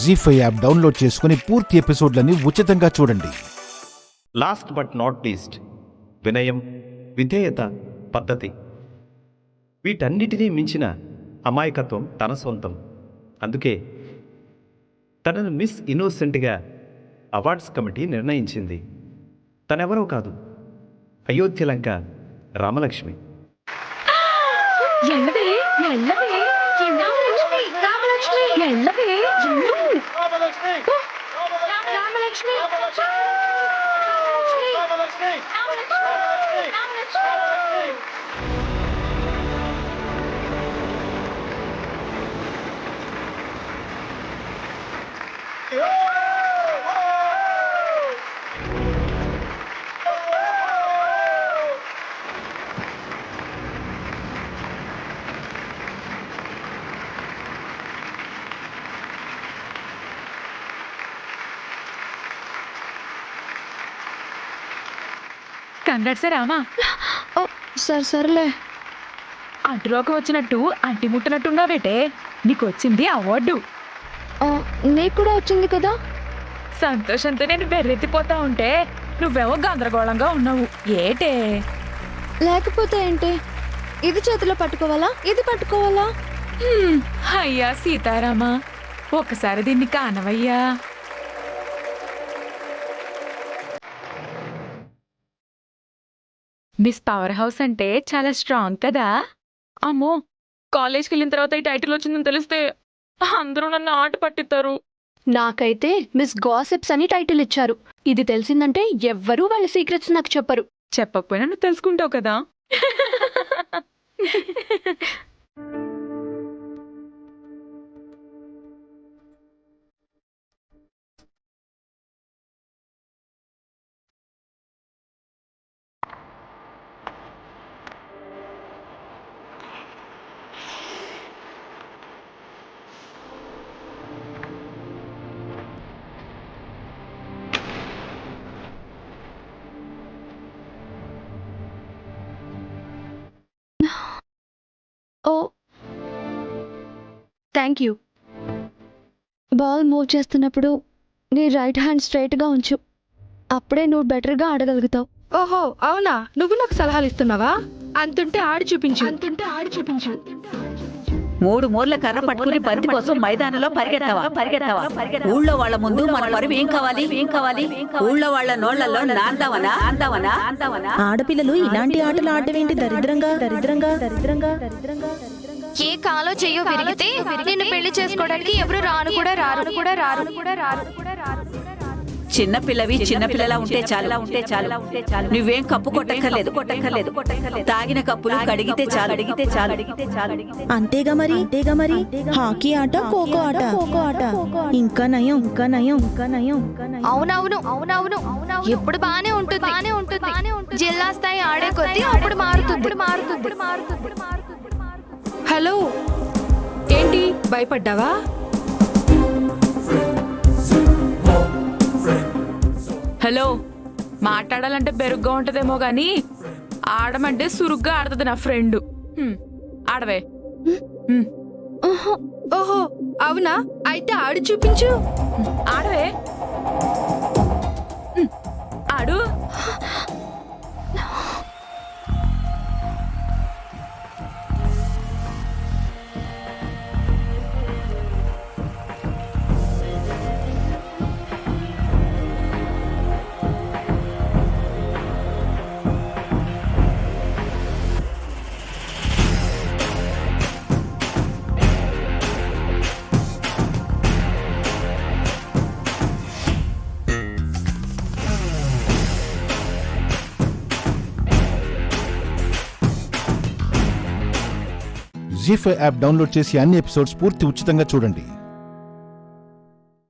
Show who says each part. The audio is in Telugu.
Speaker 1: జీ5 యాప్ డౌన్లోడ్ చేసుకుని పూర్తి ఎపిసోడ్లని ఉచితంగా చూడండి.
Speaker 2: లాస్ట్ బట్ నాట్ లీస్ట్, వినయం, విధేయత, పద్ధతి, వీటన్నిటినీ మించిన అమాయకత్వం తన సొంతం. అందుకే తనను మిస్ ఇన్నోసెంట్గా అవార్డ్స్ కమిటీ నిర్ణయించింది. తనెవరో కాదు, అయోధ్యలంక రామలక్ష్మి.
Speaker 3: కంగ్రాట్స్ రామా.
Speaker 4: సర్లే.
Speaker 3: అంటులోకి వచ్చినట్టు అంటి ముట్టనట్టున్నావేటే, నీకు వచ్చింది అవార్డు.
Speaker 4: నీకు కూడా వచ్చింది కదా.
Speaker 3: సంతోషంతో నేను బెర్రెత్తిపోతా ఉంటే నువ్వేమో గందరగోళంగా ఉన్నావు ఏటే.
Speaker 4: లేకపోతే ఏంటి, ఇది చేతిలో పట్టుకోవాలా, ఇది పట్టుకోవాలా?
Speaker 3: అయ్యా సీతారామా, ఒక్కసారి దీన్ని కానవయ్యా. మిస్ పవర్ హౌస్ అంటే చాలా స్ట్రాంగ్ కదా. అమ్మో, కాలేజ్కి వెళ్ళిన తర్వాత ఈ టైటిల్ వచ్చిందని తెలిస్తే అందరూ నన్ను ఆట పట్టిస్తారు.
Speaker 4: నాకైతే మిస్ గాసిప్స్ అని టైటిల్ ఇచ్చారు. ఇది తెలిసిందంటే ఎవ్వరూ వాళ్ళ సీక్రెట్స్ నాకు చెప్పరు.
Speaker 3: చెప్పకపోయినా నువ్వు తెలుసుకుంటావు కదా.
Speaker 4: ఓ థ్యాంక్ యూ. బాల్ మూవ్ చేస్తున్నప్పుడు నీ రైట్ హ్యాండ్ స్ట్రైట్గా ఉంచు, అప్పుడే నువ్వు బెటర్గా ఆడగలుగుతావు.
Speaker 5: ఓహో అవునా, నువ్వు నాకు సలహాలు ఇస్తున్నావా? అంతుంటే ఆడి చూపించు.
Speaker 6: 3 మూర్ల కర్ర పట్టుకుని బంతి కోసం మైదానంలో పరిగెత్తావా? ఊళ్ళో వాళ్ళ ముందు మన పరువు ఏం కావాలి? ఊళ్ళో వాళ్ళ నోళ్లలో నాందావనా?
Speaker 7: ఆడపిల్లలు ఇలాంటి ఆటలు ఆడవేంటి దరిద్రంగా.
Speaker 8: ఏ కాలో చెయ్యో విరిగితే నిన్ను పెళ్లి చేసుకోవడానికి ఎవరు రాను కూడా రారు.
Speaker 6: చిన్నపిల్లలా ఉంటే చాలు. నువ్వేం కప్పు కొట్టక్కర్లేదు. తాగిన కప్పులు కడిగితే చాలు.
Speaker 7: అంతేగా మరి హాకీ ఆట, ఖోఖో ఆట ఇంకా నయం.
Speaker 8: అవునవును ఎప్పుడు బానే ఉంటుంది. జిల్లా స్థాయి ఆడే కొద్దీ అప్పుడు మారుతుంది.
Speaker 5: హలో, ఏంటి భయపడ్డావా?
Speaker 3: హలో, మాట్లాడాలంటే బెరుగ్గా ఉంటదేమో గాని ఆడమంటే సురుగ్గా ఆడుతుంది నా ఫ్రెండ్. ఆడవే.
Speaker 5: ఓహో అవునా, అయితే ఆడి చూపించు.
Speaker 3: ఆడవే. ఆడు.
Speaker 1: జీ5 యాప్ డౌన్లోడ్ చేసి అన్ని ఎపిసోడ్స్ పూర్తి ఉచితంగా చూడండి.